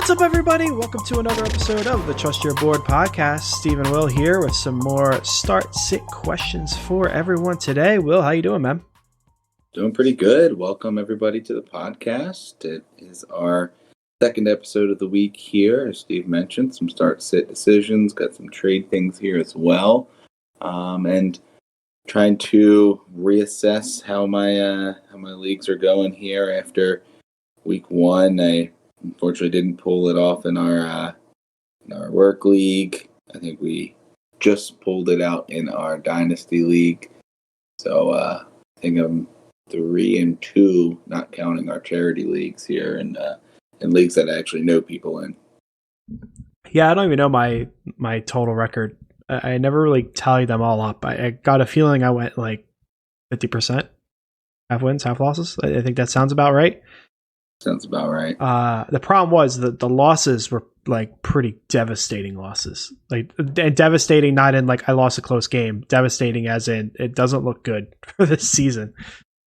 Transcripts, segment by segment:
What's up, everybody? Welcome to another episode of the Trust Your Board podcast. Steve and Will here with some more start-sit questions for everyone today. Will, how you doing, man? Doing pretty good. Welcome, everybody, to the podcast. It is our second episode of the week here. As Steve mentioned, some start-sit decisions, got some trade things here as well, and trying to reassess how my leagues are going here after week one. I unfortunately didn't pull it off in our work league. I think we just pulled it out in our dynasty league. So I think I'm 3-2, not counting our charity leagues here, and leagues that I actually know people in. Yeah, I don't even know my total record. I never really tallied them all up. I got a feeling I went like 50%, half wins, half losses. I think that sounds about right. Sounds about right. The problem was that the losses were like pretty devastating losses. Like devastating, not in like I lost a close game. Devastating as in it doesn't look good for this season.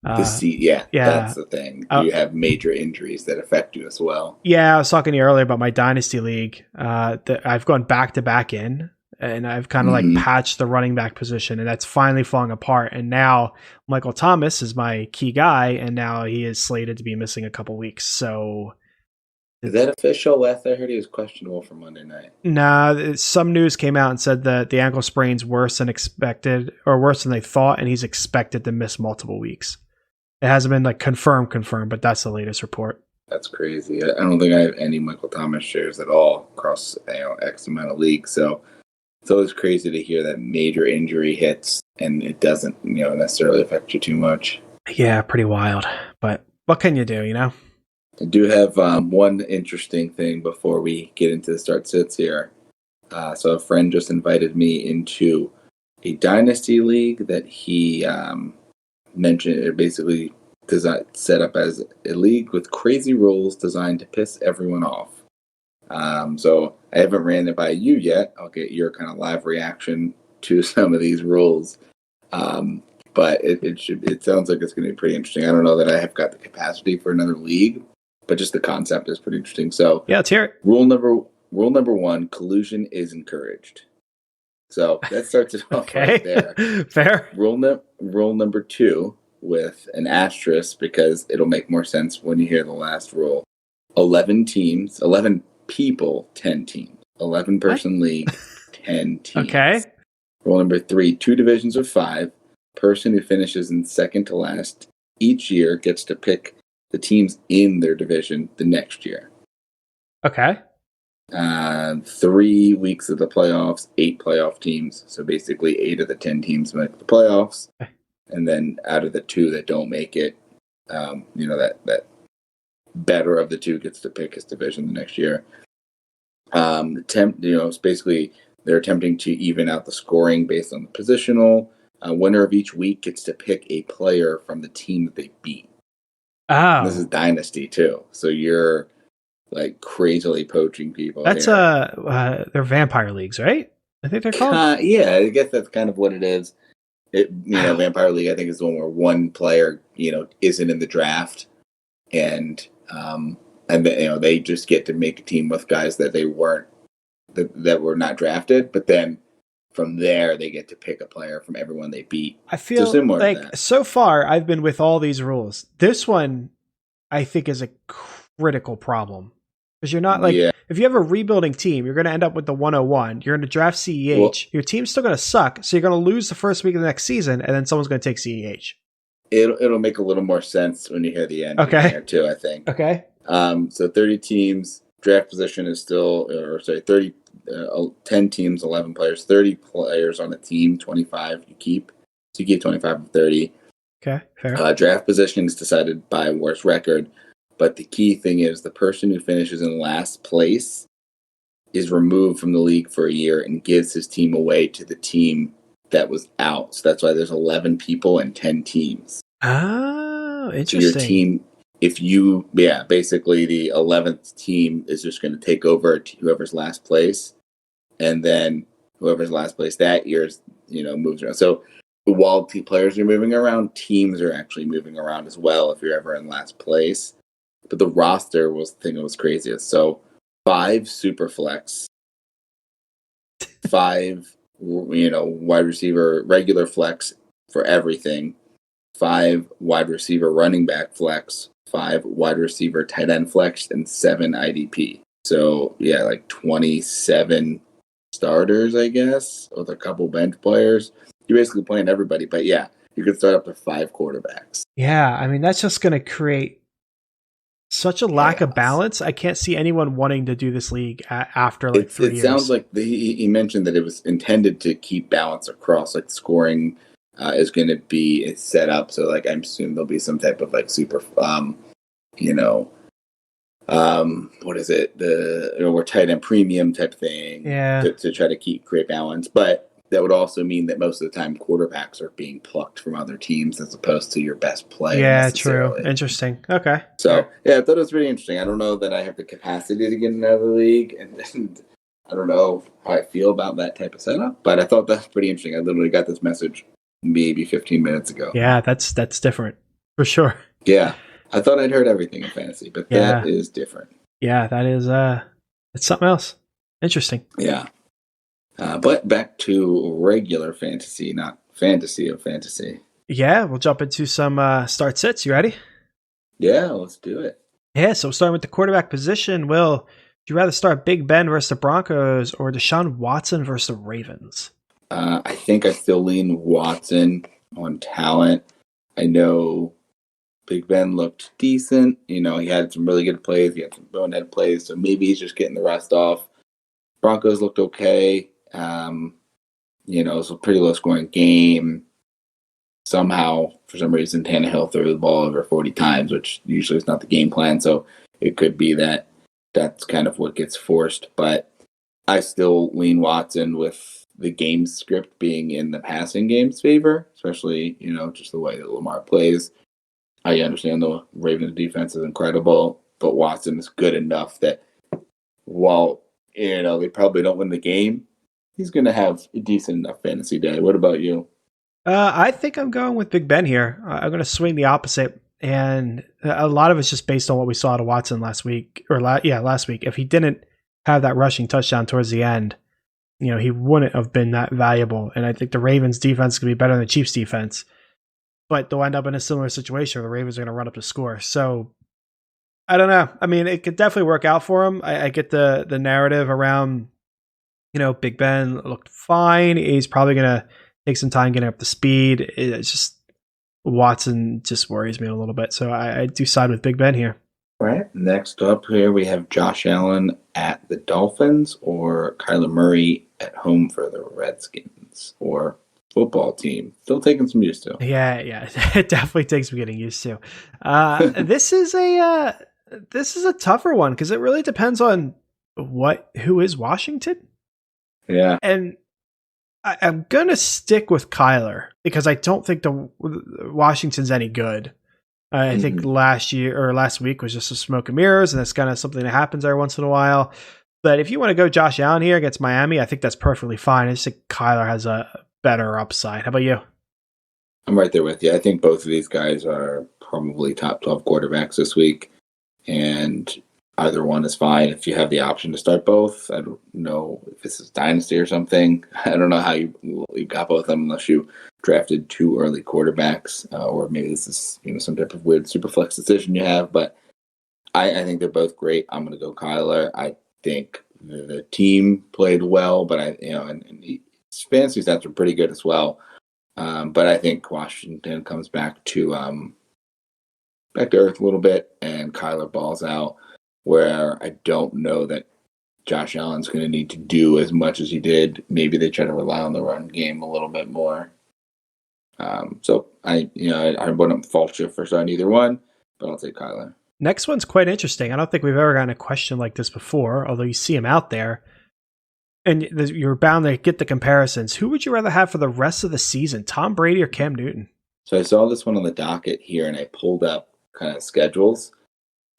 That's the thing. You have major injuries that affect you as well. Yeah, I was talking to you earlier about my dynasty league. That I've gone back to back in, and I've kind of like patched the running back position, and that's finally falling apart. And now Michael Thomas is my key guy, and now he is slated to be missing a couple weeks. So is that official? Last I heard, he was questionable for Monday night. Nah, some news came out and said that the ankle sprain's worse than expected, or worse than they thought, and he's expected to miss multiple weeks. It hasn't been like confirmed, but that's the latest report. That's crazy. I don't think I have any Michael Thomas shares at all across X amount of leagues. So it's always crazy to hear that major injury hits and it doesn't, necessarily affect you too much. Yeah, pretty wild. But what can you do, I do have one interesting thing before we get into the start sits here. So a friend just invited me into a dynasty league that he mentioned. It basically set up as a league with crazy rules designed to piss everyone off. So I haven't ran it by you yet. I'll get your kind of live reaction to some of these rules. But it sounds like it's going to be pretty interesting. I don't know that I have got the capacity for another league, but just the concept is pretty interesting. So yeah, let's hear it. Rule number one: collusion is encouraged. So that starts it off right there. Fair. Rule number two, with an asterisk because it'll make more sense when you hear the last rule. 11 teams, 11 people, 10 teams. 11-person league, 10 teams. Okay. Rule number 3, 2 divisions of 5. Person who finishes in second to last each year gets to pick the teams in their division the next year. Okay. 3 weeks of the playoffs, 8 playoff teams. So basically 8 of the 10 teams make the playoffs. And then out of the 2 that don't make it, that better of the 2 gets to pick his division the next year. It's basically they're attempting to even out the scoring based on the positional. Winner of each week gets to pick a player from the team that they beat. Oh. This is Dynasty too. So you're like crazily poaching people. That's they're vampire leagues, right? I think they're called. Yeah, I guess that's kind of what it is. Vampire League, I think, is the one where one player, isn't in the draft, and then, they just get to make a team with guys that they weren't, that were not drafted, but then from there they get to pick a player from everyone they beat. I feel like so far I've been with all these rules. This one, I think, is a critical problem. Because you're not if you have a rebuilding team, you're going to end up with the 101. You're going to draft CEH. Well, your team's still going to suck. So you're going to lose the first week of the next season, and then someone's going to take CEH. It'll make a little more sense when you hear the end there too, I think. Okay. So 30 teams, draft position is still, 10 teams, 11 players, 30 players on a team, 25 you keep. So you keep 25 of 30. Okay, fair. Draft position is decided by worst record. But the key thing is the person who finishes in last place is removed from the league for a year and gives his team away to the team that was out. So that's why there's 11 people and 10 teams. Oh, interesting. So your team, basically the 11th team is just going to take over whoever's last place. And then whoever's last place that year, moves around. So while players are moving around, teams are actually moving around as well if you're ever in last place. But the roster was the thing that was craziest. So 5 super flex, 5 wide receiver regular flex for everything, 5 wide receiver running back flex, 5 wide receiver tight end flex, and 7 IDP. So yeah, like 27 starters, I guess, with a couple bench players. You're basically playing everybody, but yeah, you could start up to 5 quarterbacks. Yeah, I mean, that's just going to create such a lack of balance. I can't see anyone wanting to do this league after 3 years. It sounds like he mentioned that it was intended to keep balance across, like scoring is going to be set up. So like, I'm assuming there'll be some type of like super, what is it? Or tight end premium type thing. Yeah. To try to create balance. But that would also mean that most of the time quarterbacks are being plucked from other teams as opposed to your best player. Yeah, true. Interesting. Okay. So, yeah, I thought it was really interesting. I don't know that I have the capacity to get in another league, and I don't know how I feel about that type of setup, but I thought that's pretty interesting. I literally got this message maybe 15 minutes ago. Yeah, that's different for sure. Yeah. I thought I'd heard everything in fantasy, but that is different. Yeah, that is it's something else. Interesting. Yeah. But back to regular fantasy, not fantasy of fantasy. Yeah, we'll jump into some start sits. You ready? Yeah, let's do it. Yeah, so starting with the quarterback position, Will, would you rather start Big Ben versus the Broncos or Deshaun Watson versus the Ravens? I think I still lean Watson on talent. I know Big Ben looked decent. He had some really good plays. He had some bonehead plays, so maybe he's just getting the rest off. Broncos looked okay. It was a pretty low scoring game. Somehow, for some reason, Tannehill threw the ball over 40 times, which usually is not the game plan. So it could be that that's kind of what gets forced. But I still lean Watson with the game script being in the passing game's favor, especially, just the way that Lamar plays. I understand the Ravens defense is incredible, but Watson is good enough that while, they probably don't win the game, he's going to have a decent enough fantasy day. What about you? I think I'm going with Big Ben here. I'm going to swing the opposite. And a lot of it's just based on what we saw out of Watson last week. Last week. If he didn't have that rushing touchdown towards the end, he wouldn't have been that valuable. And I think the Ravens defense is going to be better than the Chiefs defense. But they'll end up in a similar situation where the Ravens are going to run up the score. So I don't know. I mean, it could definitely work out for him. I get the narrative around, Big Ben looked fine. He's probably going to take some time getting up to speed. It's just Watson just worries me a little bit. So I do side with Big Ben here. All right. Next up here, we have Josh Allen at the Dolphins or Kyler Murray at home for the Redskins or football team. Still taking some used to. Yeah. It definitely takes some getting used to. This is a tougher one because it really depends on who is Washington. Yeah. And I'm going to stick with Kyler because I don't think the Washington's any good. I think last week was just a smoke and mirrors, and that's kind of something that happens every once in a while. But if you want to go Josh Allen here against Miami, I think that's perfectly fine. I just think Kyler has a better upside. How about you? I'm right there with you. I think both of these guys are probably top 12 quarterbacks this week, and either one is fine. If you have the option to start both, I don't know if this is Dynasty or something. I don't know how you got both of them unless you drafted 2 early quarterbacks, or maybe this is some type of weird super flex decision you have. But I think they're both great. I'm going to go Kyler. I think the team played well, but and his fantasy stats are pretty good as well. But I think Washington comes back to earth a little bit, and Kyler balls out. Where I don't know that Josh Allen's going to need to do as much as he did. Maybe they try to rely on the run game a little bit more. So I wouldn't fault you for starting either one, but I'll take Kyler. Next one's quite interesting. I don't think we've ever gotten a question like this before, although you see him out there. And you're bound to get the comparisons. Who would you rather have for the rest of the season, Tom Brady or Cam Newton? So I saw this one on the docket here, and I pulled up kind of schedules.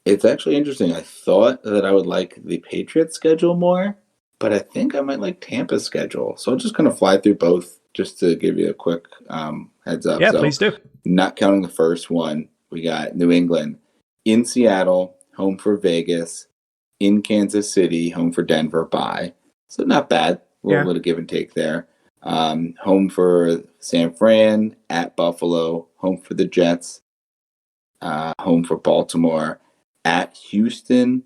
It's actually interesting. I thought that I would like the Patriots schedule more, but I think I might like Tampa's schedule. So I'll just kind of fly through both just to give you a quick heads up. Yeah, please do. Not counting the first one, we got New England in Seattle, home for Vegas, in Kansas City, home for Denver, bye. So not bad. A little bit of give and take there. Home for San Fran, at Buffalo, home for the Jets, home for Baltimore, at Houston,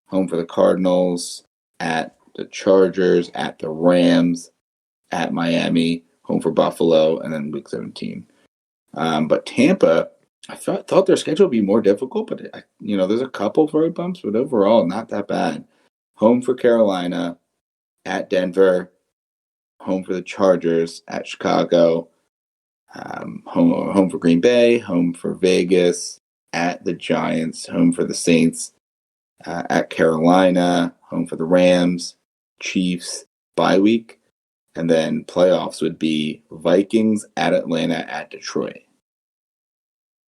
home for the Cardinals, at the Chargers, at the Rams, at Miami, home for Buffalo, and then week 17. But Tampa, I thought their schedule would be more difficult, but there's a couple of road bumps, but overall not that bad. Home for Carolina, at Denver, home for the Chargers, at Chicago, home for Green Bay, home for Vegas, at the Giants, home for the Saints, at Carolina, home for the Rams, Chiefs, bye week, and then playoffs would be Vikings, at Atlanta, at Detroit.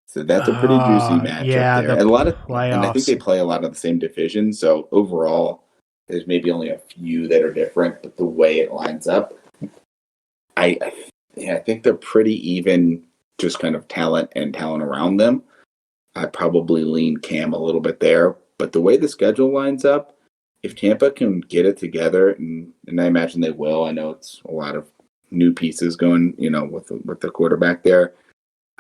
So that's a pretty juicy matchup there. And I think they play a lot of the same divisions. So overall, there's maybe only a few that are different, but the way it lines up, I think they're pretty even, just kind of talent around them. I probably lean Cam a little bit there, but the way the schedule lines up, if Tampa can get it together, and I imagine they will. I know it's a lot of new pieces going, with the quarterback there.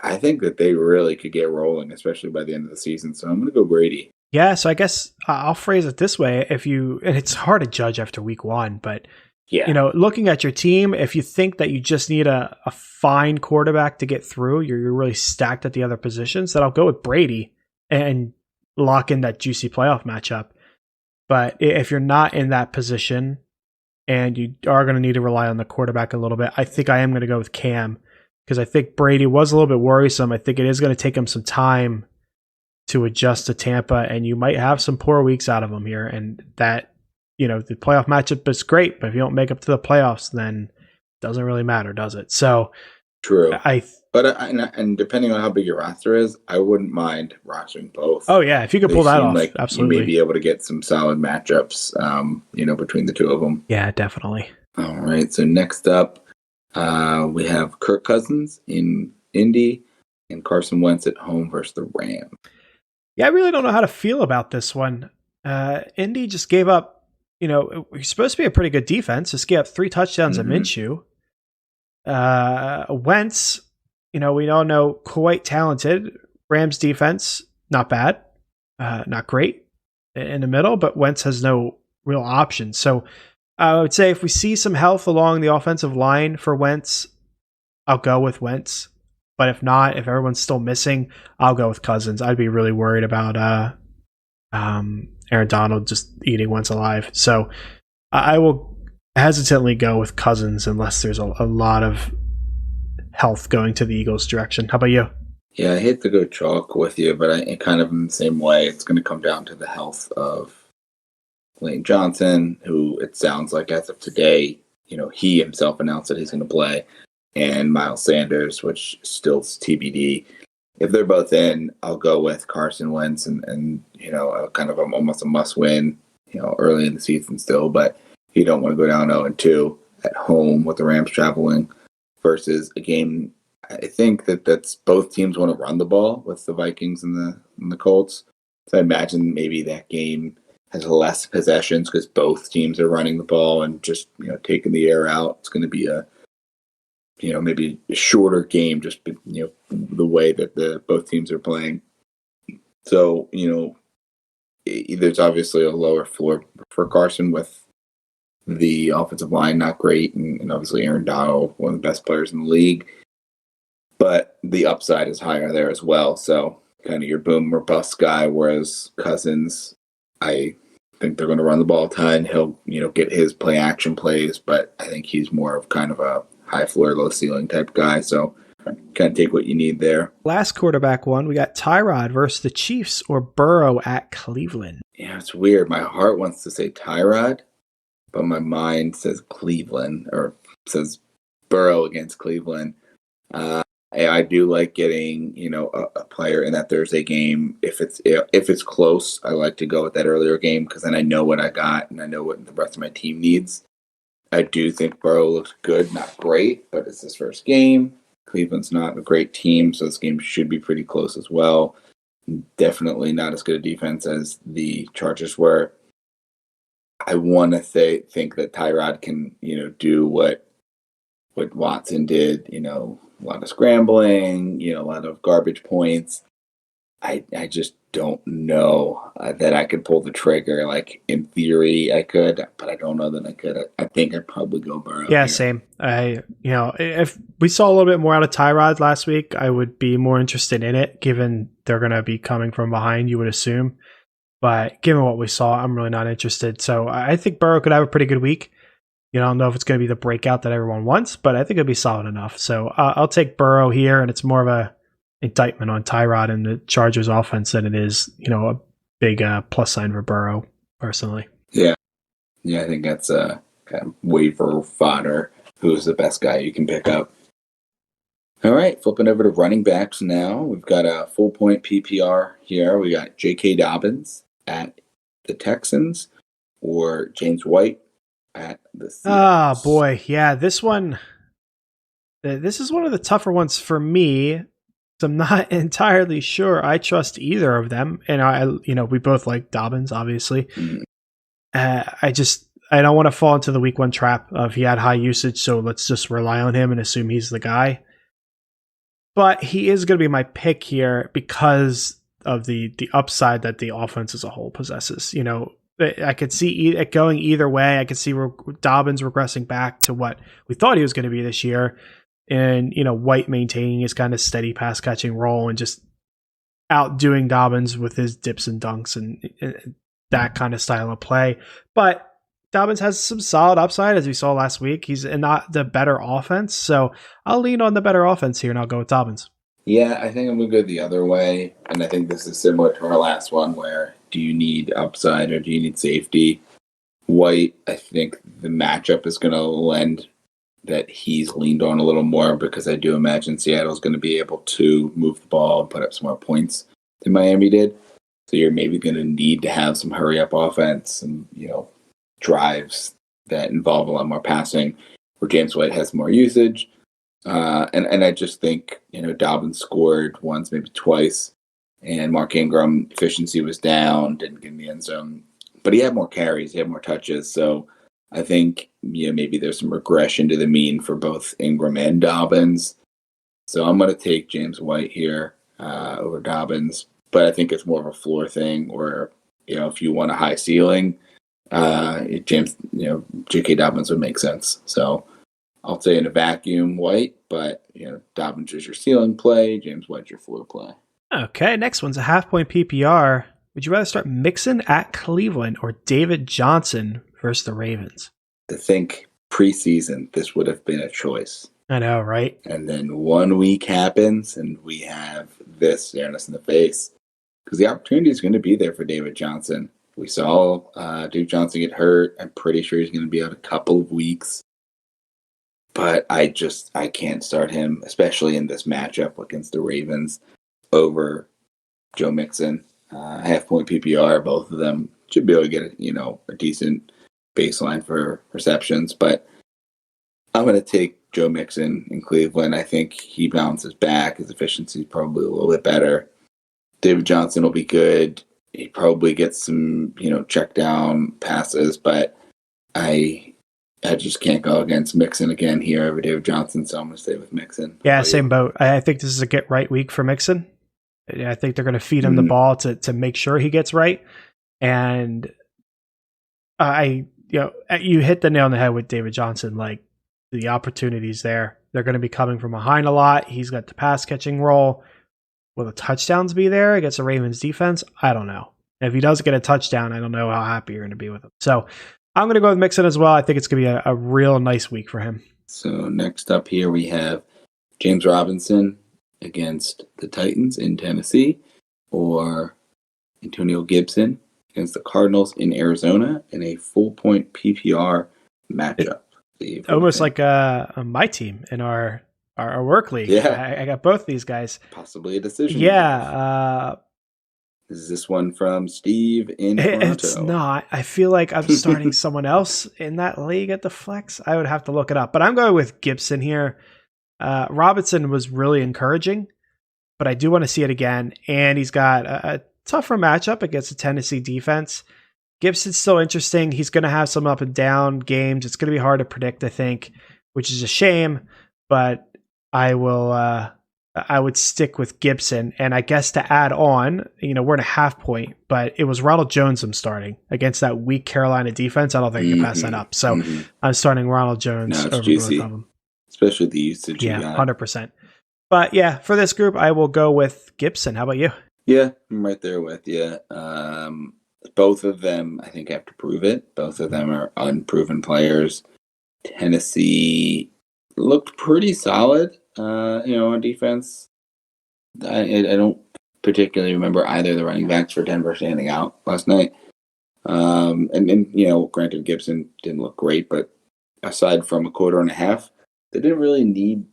I think that they really could get rolling, especially by the end of the season. So I'm going to go Brady. Yeah, so I guess I'll phrase it this way. And it's hard to judge after week 1, but looking at your team, if you think that you just need a fine quarterback to get through, you're really stacked at the other positions, then I'll go with Brady and lock in that juicy playoff matchup. But if you're not in that position and you are going to need to rely on the quarterback a little bit, I think I am going to go with Cam, because I think Brady was a little bit worrisome. I think it is going to take him some time to adjust to Tampa, and you might have some poor weeks out of him here. And that, the playoff matchup is great, but if you don't make up to the playoffs, then it doesn't really matter, does it? So true. And depending on how big your roster is, I wouldn't mind rostering both. Oh yeah, if you could pull that off, like absolutely. You may be able to get some solid matchups, between the two of them. Yeah, definitely. All right. So next up, we have Kirk Cousins in Indy and Carson Wentz at home versus the Rams. Yeah, I really don't know how to feel about this one. Indy just gave up, you're supposed to be a pretty good defense. Just gave up 3 touchdowns at Minshew. Wentz, we all know, quite talented. Rams defense, not bad. Not great in the middle, but Wentz has no real options. So I would say if we see some health along the offensive line for Wentz, I'll go with Wentz. But if not, if everyone's still missing, I'll go with Cousins. I'd be really worried about Aaron Donald just eating Wentz alive. So I will hesitantly go with Cousins unless there's a lot of health going to the Eagles' direction. How about you? Yeah, I hate to go chalk with you, but I kind of in the same way. It's going to come down to the health of Lane Johnson, who it sounds like as of today, he himself announced that he's going to play, and Miles Sanders, which still is TBD. If they're both in, I'll go with Carson Wentz and kind of almost a must-win, early in the season still. But you don't want to go down 0-2 at home with the Rams traveling versus a game. I think that's both teams want to run the ball with the Vikings and the Colts. So I imagine maybe that game has less possessions because both teams are running the ball and just taking the air out. It's going to be a maybe a shorter game, just the way that both teams are playing. So there's obviously a lower floor for Carson with the offensive line not great, and obviously Aaron Donald, one of the best players in the league. But the upside is higher there as well. So kind of your boom or bust guy, whereas Cousins, I think they're going to run the ball a ton. He'll, get his play action plays, but I think he's more of kind of a high floor, low ceiling type guy. So kind of take what you need there. Last quarterback one, we got Tyrod versus the Chiefs or Burrow at Cleveland. Yeah, it's weird. My heart wants to say Tyrod, but my mind says Cleveland, or says Burrow against Cleveland. I do like getting, a player in that Thursday game. If it's close, I like to go with that earlier game because then I know what I got and I know what the rest of my team needs. I do think Burrow looks good, not great, but it's his first game. Cleveland's not a great team, so this game should be pretty close as well. Definitely not as good a defense as the Chargers were. I want to think that Tyrod can, do what Watson did, a lot of scrambling, a lot of garbage points. I just don't know that I could pull the trigger. Like, in theory, I could, but I don't know that I could. I think I'd probably go Burrow. Yeah, here. same. If we saw a little bit more out of Tyrod last week, I would be more interested in it, given they're going to be coming from behind, you would assume. But given what we saw, I'm really not interested. So I think Burrow could have a pretty good week. I don't know if it's going to be the breakout that everyone wants, but I think it'll be solid enough. So I'll take Burrow here, and it's more of a indictment on Tyrod and the Chargers offense than it is, a big plus sign for Burrow, personally. Yeah, I think that's a kind of waiver fodder. Who's the best guy you can pick up? All right, flipping over to running backs now. We've got a full point PPR here. We got J.K. Dobbins at the Texans or James White at the Seahawks. Oh, boy. Yeah, this is one of the tougher ones for me. I'm not entirely sure I trust either of them. And we both like Dobbins, obviously. Mm-hmm. I don't want to fall into the week one trap of he had high usage, so let's just rely on him and assume he's the guy. But he is going to be my pick here because of the upside that the offense as a whole possesses. I could see it going either way. I could see Dobbins regressing back to what we thought he was going to be this year, and White maintaining his kind of steady pass catching role and just outdoing Dobbins with his dips and dunks and that kind of style of play. But Dobbins has some solid upside, as we saw last week. He's not the better offense, so I'll lean on the better offense here, and I'll go with Dobbins. Yeah, I think I'm going to go the other way, and I think this is similar to our last one, where do you need upside or do you need safety? White, I think the matchup is going to lend that he's leaned on a little more, because I do imagine Seattle's going to be able to move the ball and put up some more points than Miami did. So you're maybe going to need to have some hurry-up offense and, drives that involve a lot more passing, where James White has more usage. And I just think, Dobbins scored once, maybe twice, and Mark Ingram efficiency was down, didn't get in the end zone. But he had more carries, he had more touches. So I think, maybe there's some regression to the mean for both Ingram and Dobbins. So I'm going to take James White here over Dobbins. But I think it's more of a floor thing, or, if you want a high ceiling, J.K. Dobbins would make sense. So I'll say in a vacuum, White, but Dobbins is your ceiling play, James White's your floor play. Okay, next one's a half-point PPR. Would you rather start Mixon at Cleveland or David Johnson versus the Ravens? To think preseason, this would have been a choice. I know, right? And then 1 week happens, and we have this staring us in the face, because the opportunity is going to be there for David Johnson. We saw Duke Johnson get hurt. I'm pretty sure he's going to be out a couple of weeks. But I can't start him, especially in this matchup against the Ravens, over Joe Mixon. Half-point PPR, both of them should be able to get a decent baseline for receptions. But I'm going to take Joe Mixon in Cleveland. I think he bounces back. His efficiency is probably a little bit better. David Johnson will be good. He probably gets some, check down passes, but I just can't go against Mixon again here over David Johnson, so I'm going to stay with Mixon. Yeah, same boat. I think this is a get right week for Mixon. I think they're going to feed him the ball to make sure he gets right. And you hit the nail on the head with David Johnson. Like, the opportunities there. They're going to be coming from behind a lot. He's got the pass catching role. Will the touchdowns be there against the Ravens defense? I don't know. If he does get a touchdown, I don't know how happy you're going to be with him. So I'm going to go with Mixon as well. I think it's going to be a real nice week for him. So next up here we have James Robinson against the Titans in Tennessee, or Antonio Gibson against the Cardinals in Arizona in a full-point PPR matchup. Almost like my team in our work league. Yeah. I got both these guys. Possibly a decision. Yeah. Is this one from Steve in Toronto? It's not. I feel like I'm starting someone else in that league at the flex. I would have to look it up. But I'm going with Gibson here. Robinson was really encouraging, but I do want to see it again. And he's got a tougher matchup against the Tennessee defense. Gibson's still interesting. He's going to have some up and down games. It's going to be hard to predict, I think, which is a shame, but I would stick with Gibson. And I guess to add on, we're in a half point, but it was Ronald Jones I'm starting against that weak Carolina defense. I don't think you can pass that up. So I'm starting Ronald Jones over juicy. both of them. Especially the usage. Yeah, 100%. But yeah, for this group, I will go with Gibson. How about you? Yeah, I'm right there with you. Both of them, I think, have to prove it. Both of them are unproven players. Tennessee looked pretty solid, on defense. I don't particularly remember either of the running backs for Denver standing out last night. Granted, Gibson didn't look great, but aside from a quarter and a half, they didn't really need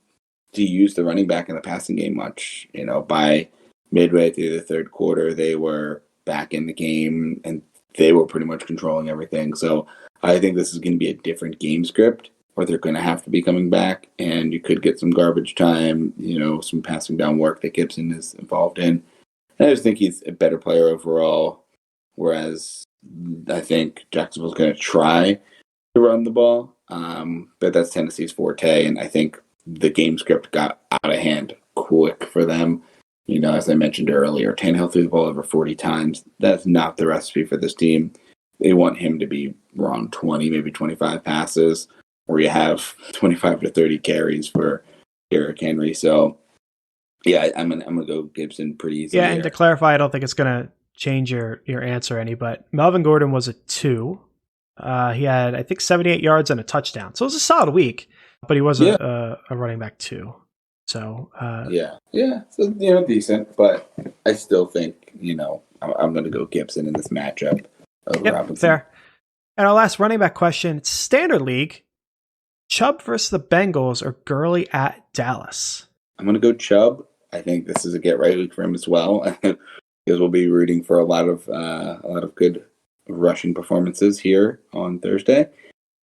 to use the running back in the passing game much. By midway through the third quarter, they were back in the game and they were pretty much controlling everything. So I think this is going to be a different game script where they're going to have to be coming back, and you could get some garbage time, some passing down work that Gibson is involved in. And I just think he's a better player overall, whereas I think Jacksonville's going to try to run the ball, but that's Tennessee's forte, and I think the game script got out of hand quick for them. As I mentioned earlier, Tannehill threw the ball over 40 times. That's not the recipe for this team. They want him to be around 20, maybe 25 passes, where you have 25 to 30 carries for Derrick Henry. So, yeah, I'm gonna go Gibson pretty easy. Yeah, and to clarify, I don't think it's gonna change your answer any, but Melvin Gordon was a 2. He had, I think, 78 yards and a touchdown. So it was a solid week, but he was a running back 2. So so decent, but I still think I'm going to go Gibson in this matchup over Robinson. Fair. And our last running back question: it's Standard League. Chubb versus the Bengals or Gurley at Dallas? I'm going to go Chubb. I think this is a get right week for him as well, because we'll be rooting for a lot of good rushing performances here on Thursday.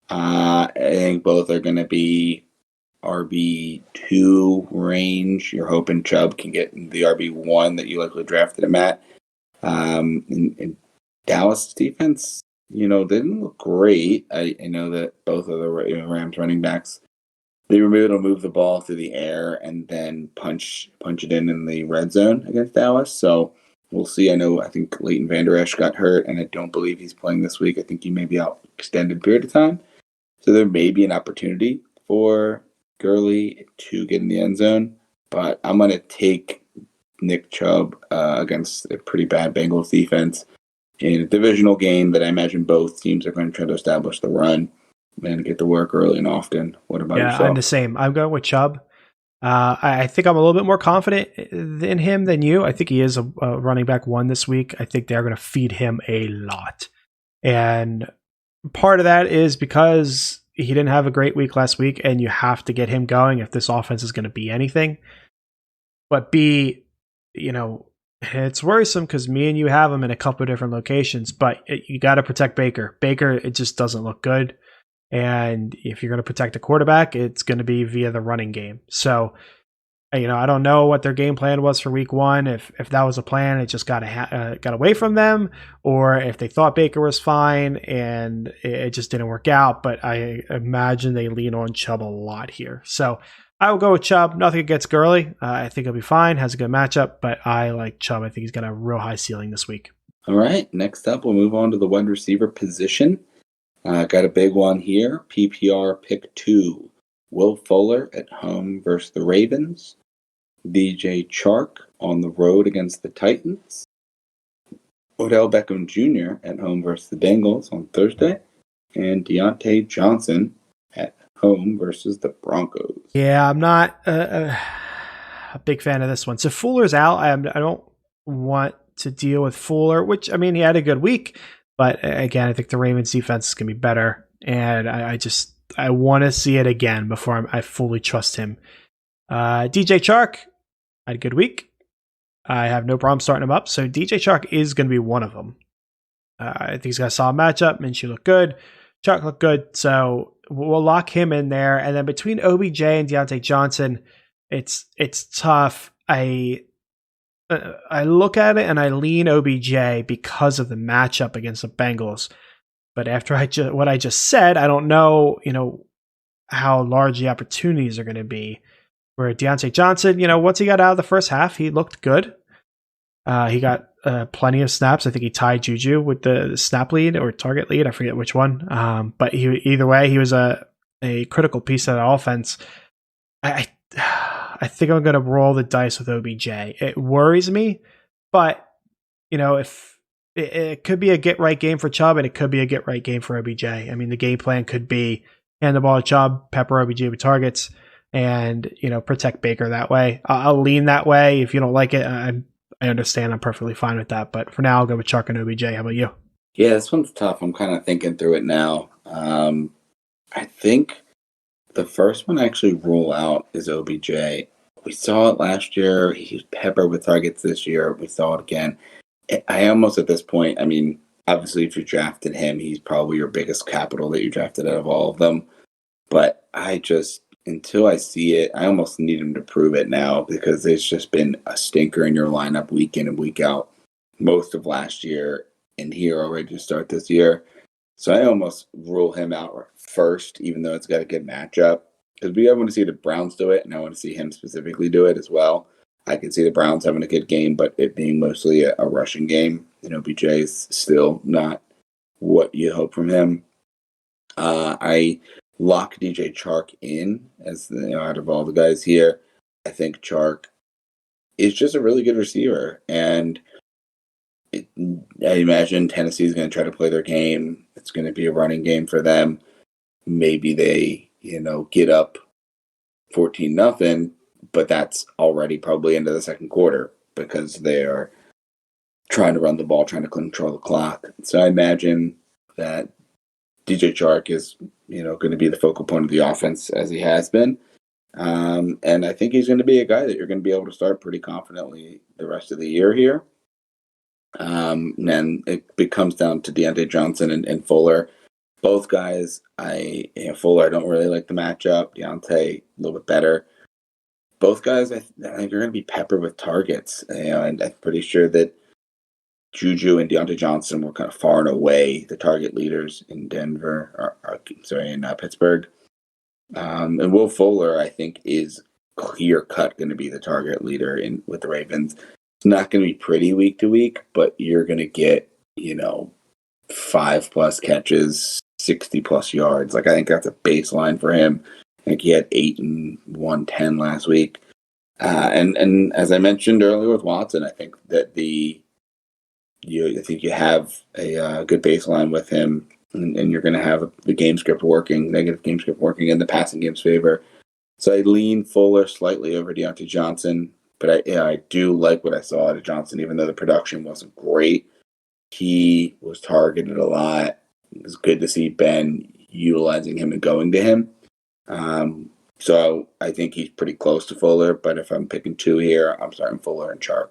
I think both are going to be RB2 range. You're hoping Chubb can get the RB1 that you likely drafted him at. And Dallas defense, didn't look great. I know that both of the Rams running backs, they were able to move the ball through the air and then punch it in the red zone against Dallas. So we'll see. I think Leighton Vander Esch got hurt, and I don't believe he's playing this week. I think he may be out extended period of time. So there may be an opportunity for Gurley to get in the end zone, but I'm going to take Nick Chubb against a pretty bad Bengals defense in a divisional game that I imagine both teams are going to try to establish the run and get to work early and often. What about yourself? I'm the same. I'm going with Chubb. I think I'm a little bit more confident in him than you. I think he is a running back 1 this week. I think they're going to feed him a lot. And part of that is because he didn't have a great week last week, and you have to get him going if this offense is going to be anything. But B, it's worrisome because me and you have him in a couple of different locations, but you got to protect Baker. Baker, it just doesn't look good. And if you're going to protect a quarterback, it's going to be via the running game. So, I don't know what their game plan was for week 1. If that was a plan, it just got away from them, or if they thought Baker was fine and it just didn't work out. But I imagine they lean on Chubb a lot here. So I will go with Chubb. Nothing against Gurley. I think he'll be fine. Has a good matchup, but I like Chubb. I think he's got a real high ceiling this week. All right. Next up, we'll move on to the wide receiver position. Got a big one here. PPR pick 2. Will Fuller at home versus the Ravens. DJ Chark on the road against the Titans. Odell Beckham Jr. at home versus the Bengals on Thursday. And Deontay Johnson at home versus the Broncos. Yeah, I'm not a big fan of this one. So Fuller's out. I don't want to deal with Fuller, which, he had a good week. But again, I think the Ravens defense is going to be better. And I want to see it again before I fully trust him. DJ Chark had a good week. I have no problem starting him up. So DJ Chark is going to be one of them. I think he's got a solid matchup. Minshew looked good. Chark looked good. So we'll lock him in there. And then between OBJ and Deontay Johnson, it's tough. I look at it and I lean OBJ because of the matchup against the Bengals. But after what I just said, I don't know, how large the opportunities are going to be. Where Deontay Johnson, once he got out of the first half, he looked good. He got plenty of snaps. I think he tied Juju with the snap lead or target lead. I forget which one. But either way, he was a critical piece of that offense. I think I'm going to roll the dice with OBJ. It worries me, but if it could be a get right game for Chubb and it could be a get right game for OBJ. I mean, the game plan could be hand the ball to Chubb, pepper OBJ with targets, and protect Baker that way. I'll lean that way. If you don't like it, I understand. I'm perfectly fine with that. But for now, I'll go with Chark and OBJ. How about you? Yeah, this one's tough. I'm kind of thinking through it now. I think the first one I actually rule out is OBJ. We saw it last year. He was peppered with targets this year. We saw it again. I almost at this point, I mean, obviously if you drafted him, he's probably your biggest capital that you drafted out of all of them. But until I see it, I almost need him to prove it now because there's just been a stinker in your lineup week in and week out most of last year and here already to start this year. So I almost rule him out first, even though it's got a good matchup. Because I want to see the Browns do it, and I want to see him specifically do it as well. I can see the Browns having a good game, but it being mostly a rushing game. OBJ is still not what you hope from him. I lock DJ Chark in as out of all the guys here. I think Chark is just a really good receiver, and I imagine Tennessee is going to try to play their game. It's going to be a running game for them. Maybe they, get up 14-0, but that's already probably into the second quarter because they are trying to run the ball, trying to control the clock. So I imagine that DJ Chark is, going to be the focal point of the offense as he has been. And I think he's going to be a guy that you're going to be able to start pretty confidently the rest of the year here. And then it comes down to Deontay Johnson and Fuller. Both guys, Fuller, I don't really like the matchup. Deontay, a little bit better. Both guys, I think are going to be peppered with targets. And I'm pretty sure that Juju and Deontay Johnson were kind of far and away the target leaders in Pittsburgh. And Will Fuller, I think, is clear cut going to be the target leader with the Ravens. It's not going to be pretty week to week, but you're going to get, 5+ catches, 60+ yards. I think that's a baseline for him. I think he had 8 and 110 last week. And as I mentioned earlier with Watson, I think that you have a good baseline with him, and you're going to have the game script working, negative game script working in the passing game's favor. So I lean Fuller slightly over Deontay Johnson, but I do like what I saw out of Johnson, even though the production wasn't great. He was targeted a lot. It was good to see Ben utilizing him and going to him. So I think he's pretty close to Fuller, but if I'm picking two here, I'm starting Fuller and Chark.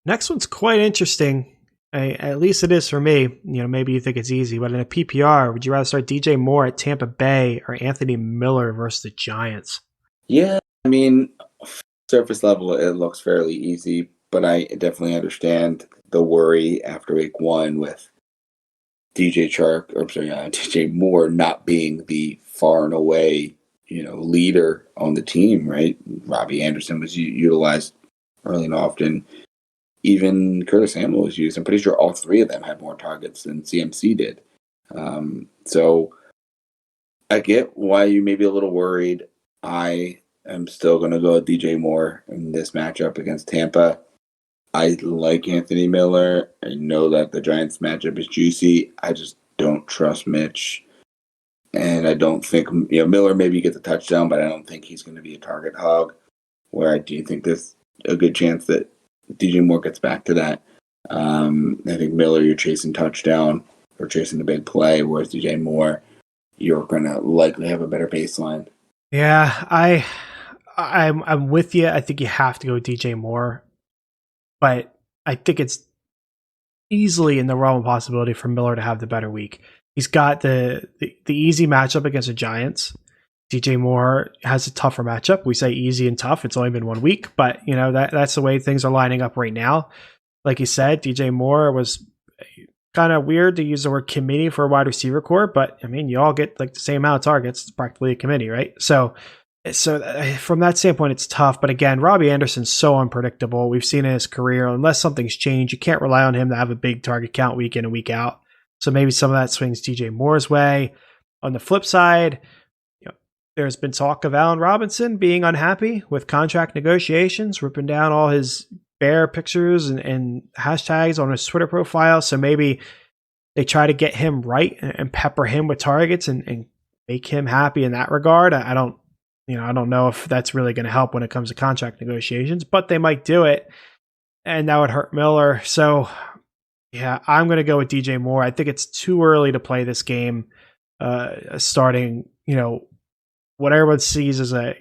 Next one's quite interesting. At least it is for me. Maybe you think it's easy, but in a PPR, would you rather start DJ Moore at Tampa Bay or Anthony Miller versus the Giants? Yeah, I mean, surface level, it looks fairly easy, but I definitely understand the worry after week one with DJ Moore not being the far and away, leader on the team, right? Robbie Anderson was utilized early and often. Even Curtis Samuel was used. I'm pretty sure all three of them had more targets than CMC did. So I get why you may be a little worried. I am still going to go with DJ Moore in this matchup against Tampa. I like Anthony Miller. I know that the Giants matchup is juicy. I just don't trust Mitch. And I don't think, Miller maybe gets a touchdown, but I don't think he's going to be a target hog, where I do think there's a good chance that DJ Moore gets back to that. I think Miller, you're chasing touchdown or chasing the big play, whereas DJ Moore, you're going to likely have a better baseline. Yeah, I'm with you. I think you have to go with DJ Moore, but I think it's easily in the realm of possibility for Miller to have the better week. He's got the easy matchup against the Giants. DJ Moore has a tougher matchup. We say easy and tough. It's only been 1 week, but that's the way things are lining up right now. Like you said, DJ Moore was kind of weird to use the word committee for a wide receiver core, but I mean, you all get like the same amount of targets. It's practically a committee, right? So from that standpoint, it's tough. But again, Robbie Anderson's so unpredictable. We've seen in his career, unless something's changed, you can't rely on him to have a big target count week in and week out. So maybe some of that swings DJ Moore's way. On the flip side, there's been talk of Allen Robinson being unhappy with contract negotiations, ripping down all his bear pictures and hashtags on his Twitter profile. So maybe they try to get him right and pepper him with targets and make him happy in that regard. I don't know if that's really going to help when it comes to contract negotiations, but they might do it, and that would hurt Miller. So yeah, I'm going to go with DJ Moore. I think it's too early to play this game, starting, what everyone sees as a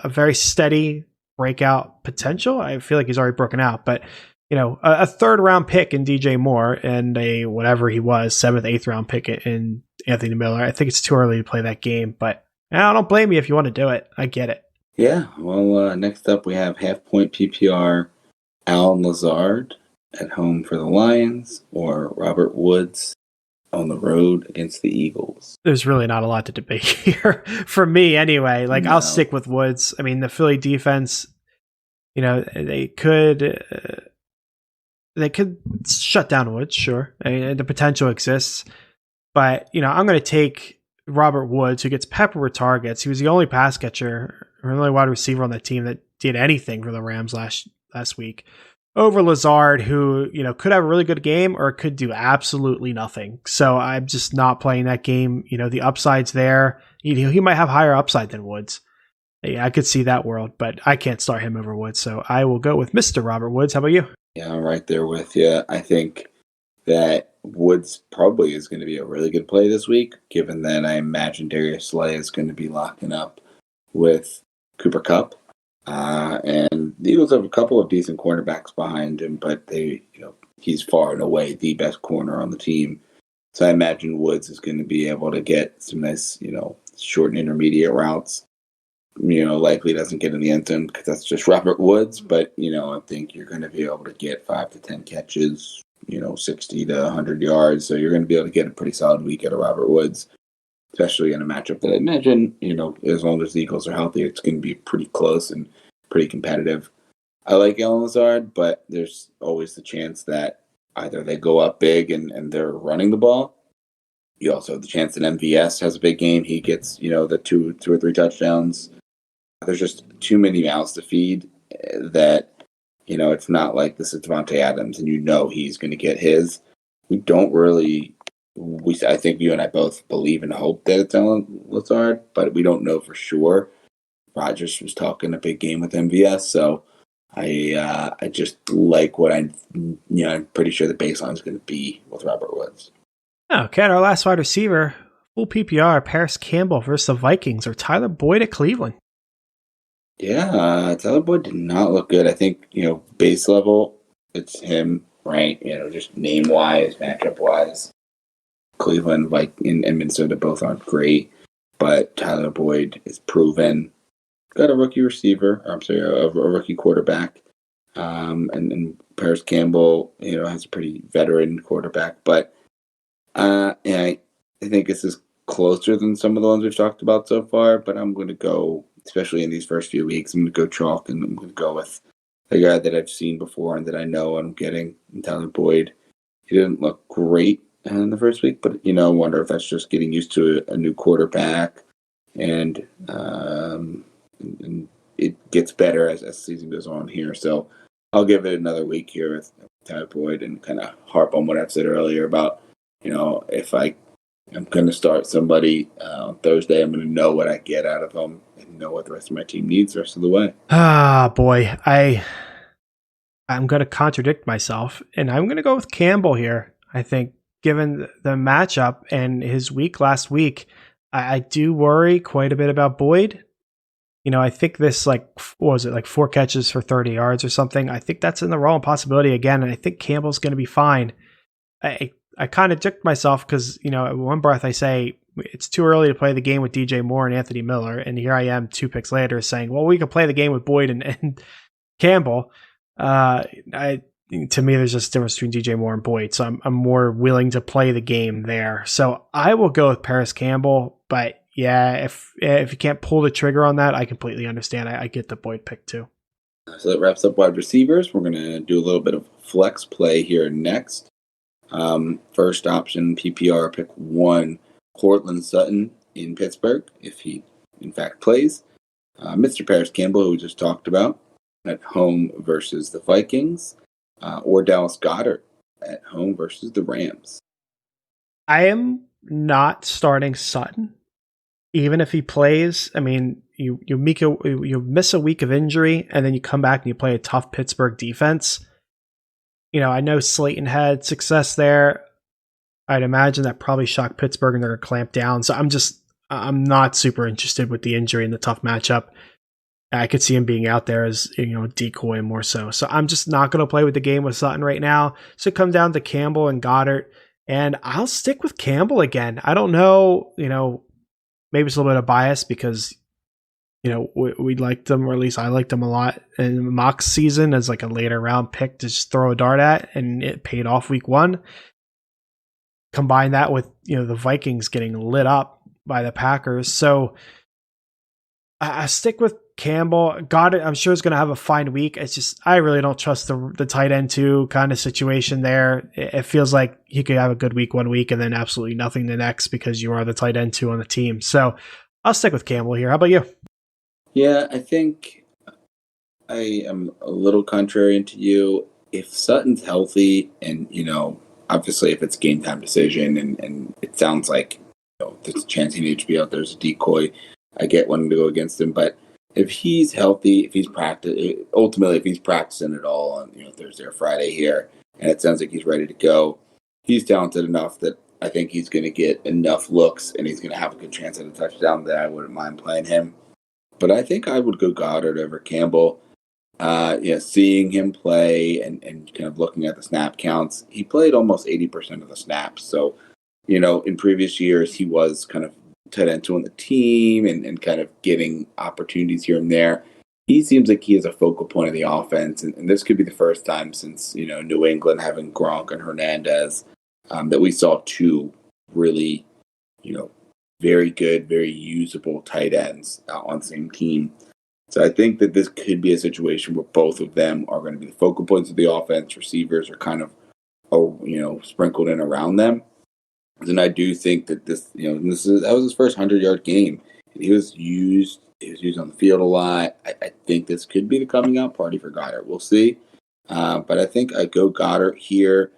very steady breakout potential. I feel like he's already broken out, but a 3rd round pick in DJ Moore and a whatever he was 7th, 8th round pick in Anthony Miller. I think it's too early to play that game, but I don't blame you if you want to do it. I get it. Yeah. Well, next up we have half-point PPR Allen Lazard at home for the Lions or Robert Woods on the road against the Eagles. There's really not a lot to debate here for me anyway. Like, no. I'll stick with Woods. I mean, the Philly defense, they could shut down Woods, sure. I mean, the potential exists. But, I'm going to take Robert Woods, who gets peppered with targets. He was the only pass catcher or the only wide receiver on that team that did anything for the Rams last week, over Lazard, who, could have a really good game or could do absolutely nothing. So I'm just not playing that game. The upside's there. He might have higher upside than Woods. Yeah, I could see that world, but I can't start him over Woods. So I will go with Mr. Robert Woods. How about you? Yeah, I'm right there with you. I think that Woods probably is going to be a really good play this week, given that I imagine Darius Slay is going to be locking up with Cooper Kupp. And the Eagles have a couple of decent cornerbacks behind him, but he's far and away the best corner on the team. So I imagine Woods is going to be able to get some nice, short and intermediate routes. Likely doesn't get in the end zone because that's just Robert Woods, but, I think you're going to be able to get 5 to 10 catches, 60 to 100 yards. So you're going to be able to get a pretty solid week out of Robert Woods, especially in a matchup that I imagine, as long as the Eagles are healthy, it's going to be pretty close and pretty competitive. I like Allen Lazard, but there's always the chance that either they go up big and they're running the ball. You also have the chance that MVS has a big game. He gets, the two or three touchdowns. There's just too many mouths to feed that, it's not like this is Devontae Adams and he's going to get his. We don't really... I think you and I both believe and hope that it's Allen Lazard, but we don't know for sure. Rodgers was talking a big game with MVS, so I just like what I'm pretty sure the baseline is going to be with Robert Woods. Okay, our last wide receiver, full PPR, Paris Campbell versus the Vikings, or Tyler Boyd at Cleveland. Yeah, Tyler Boyd did not look good. I think, base level, it's him, right? Just name-wise, matchup-wise. Cleveland, and Minnesota both aren't great, but Tyler Boyd is proven. Got a rookie receiver, a rookie quarterback, and Paris Campbell, has a pretty veteran quarterback, but I think this is closer than some of the ones we've talked about so far, but I'm going to go, especially in these first few weeks, I'm going to go chalk, and I'm going to go with a guy that I've seen before and that I know I'm getting, Tyler Boyd. He didn't look great in the first week, but I wonder if that's just getting used to a new quarterback, and it gets better as the season goes on here. So I'll give it another week here with Tyler Boyd and kind of harp on what I've said earlier about, if I'm going to start somebody on Thursday, I'm going to know what I get out of them and know what the rest of my team needs the rest of the way. Ah, boy, I'm going to contradict myself, and I'm going to go with Campbell here. I think, given the matchup and his week last week, I do worry quite a bit about Boyd. I think this, what was it, 4 catches for 30 yards or something? I think that's in the realm of possibility again, and I think Campbell's going to be fine. I contradict myself because, at one breath I say, it's too early to play the game with DJ Moore and Anthony Miller. And here I am 2 picks later saying, well, we could play the game with Boyd and Campbell. To me, there's just a difference between DJ Moore and Boyd. So I'm more willing to play the game there. So I will go with Paris Campbell. But yeah, if you can't pull the trigger on that, I completely understand. I get the Boyd pick too. So that wraps up wide receivers. We're going to do a little bit of flex play here next. First option, PPR, pick 1, Cortland Sutton in Pittsburgh, if he in fact plays. Mr. Paris Campbell, who we just talked about, at home versus the Vikings. Or Dallas Goedert at home versus the Rams. I am not starting Sutton, even if he plays. I mean, you miss a week of injury, and then you come back and you play a tough Pittsburgh defense. I know Slayton had success there. I'd imagine that probably shocked Pittsburgh, and they're going to clamp down. So I'm not super interested with the injury and the tough matchup. I could see him being out there as a decoy more so. So I'm just not going to play with the game with Sutton right now. So it comes down to Campbell and Goddard, and I'll stick with Campbell again. I don't know, maybe it's a little bit of bias because we liked them, or at least I liked them a lot in the mock season as like a later round pick to just throw a dart at, and it paid off week 1. Combine that with the Vikings getting lit up by the Packers, so I stick with Campbell. Goddard, I'm sure, is going to have a fine week. It's just I really don't trust the tight end 2 kind of situation there. It feels like he could have a good week 1 week and then absolutely nothing the next because you are the tight end 2 on the team. So I'll stick with Campbell here. How about you? Yeah, I think I am a little contrarian to you. If Sutton's healthy and, obviously if it's game time decision and it sounds like there's a chance he needs to be out there as a decoy, I get wanting to go against him. But if he's healthy, if he's practicing at all on Thursday or Friday here, and it sounds like he's ready to go, he's talented enough that I think he's going to get enough looks and he's going to have a good chance at a touchdown that I wouldn't mind playing him. But I think I would go Goddard over Campbell. Seeing him play and kind of looking at the snap counts, he played almost 80% of the snaps. So, in previous years, he was kind of tight end 2 on the team and kind of getting opportunities here and there. He seems like he is a focal point of the offense, and this could be the first time since New England having Gronk and Hernandez that we saw 2 really very good, very usable tight ends on the same team. So I think that this could be a situation where both of them are going to be the focal points of the offense. Receivers are kind of sprinkled in around them. And I do think that that was his first 100-yard game. He was used on the field a lot. I think this could be the coming out party for Goddard. We'll see. But I think I go Goddard here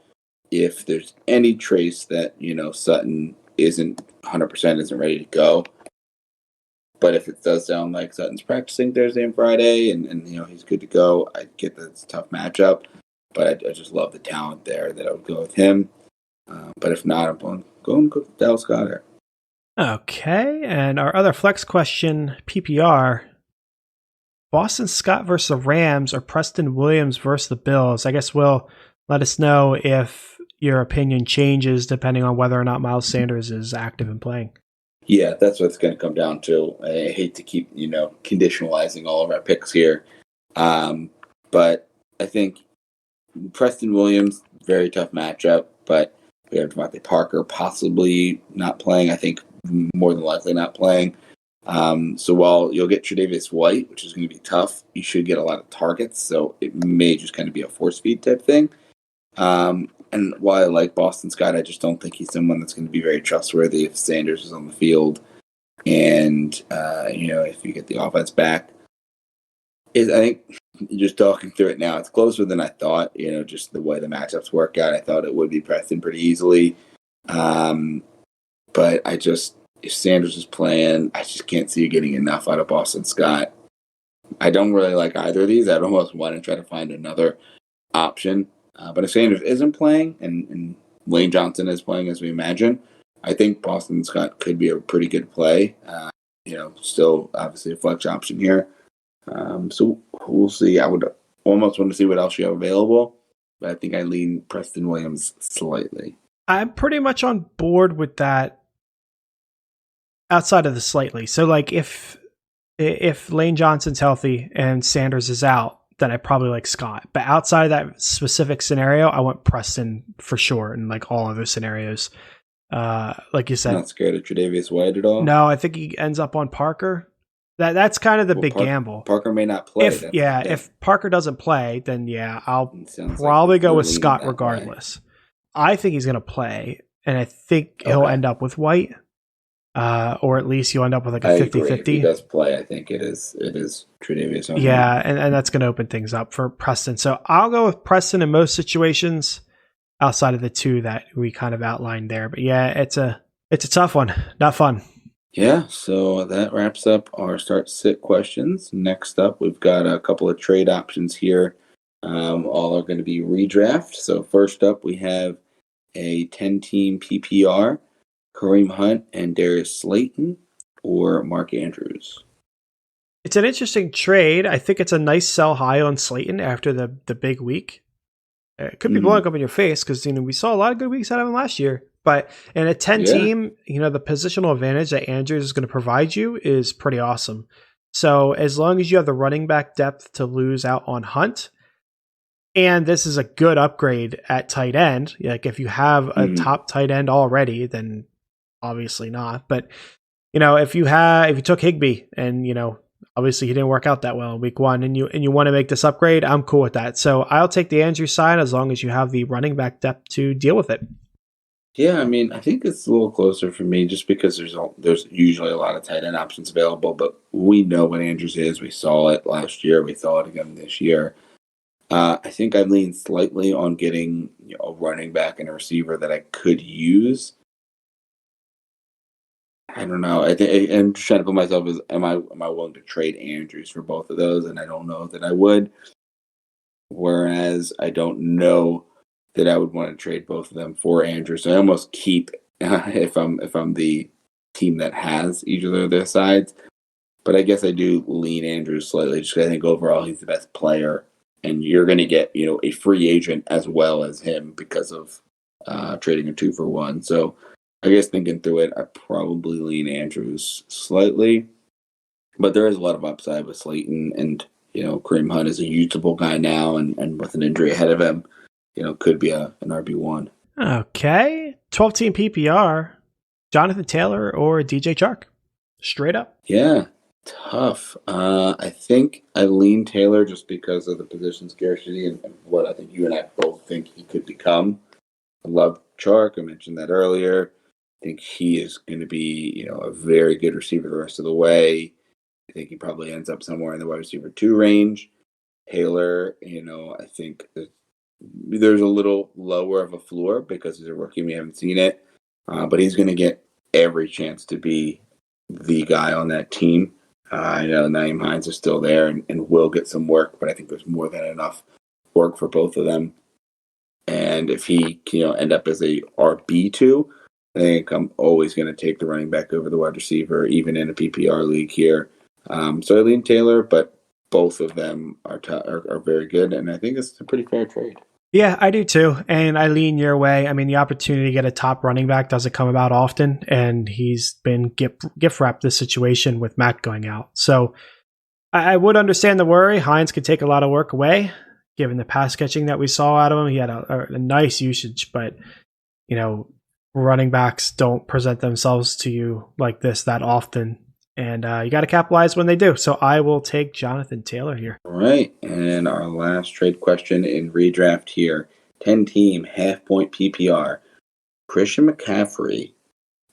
if there's any trace that, Sutton isn't 100% isn't ready to go. But if it does sound like Sutton's practicing Thursday and Friday and he's good to go, I get that it's a tough matchup. But I just love the talent there that I would go with him. But if not, I'm going to go with Dallas Goedert. Okay, and our other flex question, PPR, Boston Scott versus the Rams or Preston Williams versus the Bills. I guess Will, let us know if your opinion changes depending on whether or not Miles Sanders is active and playing. Yeah, that's what it's going to come down to. I hate to keep, conditionalizing all of our picks here. But I think Preston Williams, very tough matchup, but we have Devontae Parker possibly not playing. I think more than likely not playing. So while you'll get Tre'Davious White, which is going to be tough, you should get a lot of targets. So it may just kind of be a force feed type thing. And while I like Boston Scott, I just don't think he's someone that's going to be very trustworthy if Sanders is on the field. And, if you get the offense back, I think just talking through it now, it's closer than I thought, just the way the matchups work out. I thought it would be Preston pretty easily. But if Sanders is playing, I just can't see you getting enough out of Boston Scott. I don't really like either of these. I'd almost want to try to find another option. But if Sanders isn't playing and Lane Johnson is playing as we imagine, I think Boston Scott could be a pretty good play. Still obviously a flex option here. So we'll see. I would almost want to see what else you have available, but I think I lean Preston Williams slightly. I'm pretty much on board with that outside of the slightly. So like if Lane Johnson's healthy and Sanders is out, then I probably like Scott. But outside of that specific scenario, I want Preston for sure in like all other scenarios. Like you said, not scared of Tre'Davious White at all. No, I think he ends up on Parker. That's kind of the big gamble. Parker may not play. If Parker doesn't play, then I'll probably go with Scott regardless. I think he's going to play, and I think he'll end up with White, or at least you'll end up with like a 50-50. If he does play, I think it is Tre'Davious. Yeah, and that's going to open things up for Preston. So I'll go with Preston in most situations, outside of the two that we kind of outlined there. But yeah, it's a tough one. Not fun. Yeah, so that wraps up our start-sit questions. Next up, we've got a couple of trade options here. All are going to be redraft. So first up, we have a 10-team PPR, Kareem Hunt and Darius Slayton, or Mark Andrews. It's an interesting trade. I think it's a nice sell high on Slayton after the big week. It could be blowing up in your face because we saw a lot of good weeks out of him last year. But in a 10-team, the positional advantage that Andrews is going to provide you is pretty awesome. So as long as you have the running back depth to lose out on Hunt, and this is a good upgrade at tight end. Like if you have a top tight end already, then obviously not. But if you took Higbee and obviously he didn't work out that well in week one, and you want to make this upgrade, I'm cool with that. So I'll take the Andrews side as long as you have the running back depth to deal with it. Yeah, I think it's a little closer for me just because there's usually a lot of tight end options available, but we know what Andrews is. We saw it last year. We saw it again this year. I think I lean slightly on getting a running back and a receiver that I could use. I don't know. I'm just trying to put myself as am I willing to trade Andrews for both of those? And I don't know that I would. Whereas I don't know that I would want to trade both of them for Andrews. So I almost keep if I'm the team that has either of their sides. But I guess I do lean Andrews slightly just because I think overall he's the best player. And you're going to get, a free agent as well as him because of trading a 2-for-1. So I guess thinking through it, I probably lean Andrews slightly. But there is a lot of upside with Slayton. And, Kareem Hunt is a usable guy now. And with an injury ahead of him, could be an RB1. Okay. 12-team PPR, Jonathan Taylor or DJ Chark? Straight up. Yeah. Tough. I think I lean Taylor just because of the position scarcity and what I think you and I both think he could become. I love Chark. I mentioned that earlier. I think he is going to be, a very good receiver the rest of the way. I think he probably ends up somewhere in the wide receiver 2 range. Taylor, I think there's a little lower of a floor because he's a rookie. We haven't seen it. But he's going to get every chance to be the guy on that team. I know Nyheim Hines is still there and will get some work, but I think there's more than enough work for both of them. And if he can end up as a RB2, I think I'm always going to take the running back over the wide receiver, even in a PPR league here. So I lean Taylor, but both of them are very good, and I think it's a pretty fair trade. Yeah, I do too, and I lean your way. The opportunity to get a top running back doesn't come about often, and he's been gift wrapped this situation with Mac going out. So I would understand the worry. Hines could take a lot of work away, given the pass catching that we saw out of him. He had a nice usage, but running backs don't present themselves to you like this that often. And you got to capitalize when they do. So I will take Jonathan Taylor here. All right. And our last trade question in redraft here. 10-team, half-point PPR. Christian McCaffrey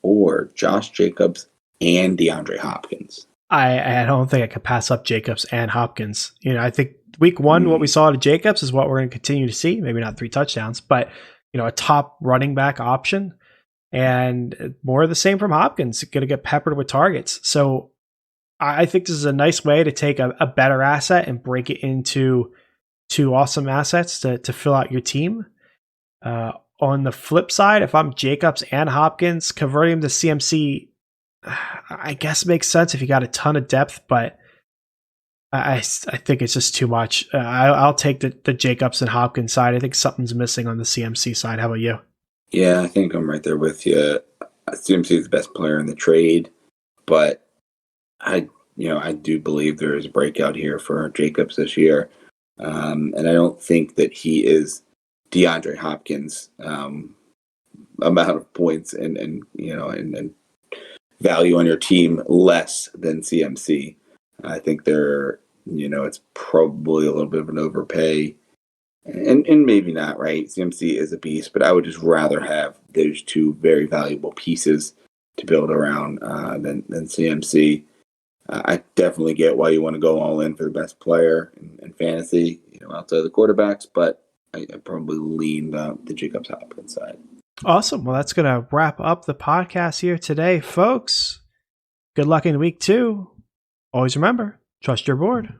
or Josh Jacobs and DeAndre Hopkins? I don't think I could pass up Jacobs and Hopkins. I think week one, what we saw to Jacobs is what we're going to continue to see. Maybe not 3 touchdowns, but a top running back option. And more of the same from Hopkins, going to get peppered with targets. So I think this is a nice way to take a better asset and break it into 2 awesome assets to fill out your team. On the flip side, if I'm Jacobs and Hopkins, converting them to CMC, I guess makes sense if you got a ton of depth, but I think it's just too much. I'll take the Jacobs and Hopkins side. I think something's missing on the CMC side. How about you? Yeah, I think I'm right there with you. CMC is the best player in the trade. but I do believe there is a breakout here for Jacobs this year. And I don't think that he is DeAndre Hopkins amount of points and value on your team less than CMC. I think it's probably a little bit of an overpay. And maybe not, right? CMC is a beast, but I would just rather have those two very valuable pieces to build around than CMC. I definitely get why you want to go all in for the best player in fantasy, outside of the quarterbacks, but I probably lean the Jacobs Hopkins side. Awesome. Well, that's going to wrap up the podcast here today, folks. Good luck in week 2. Always remember, trust your board.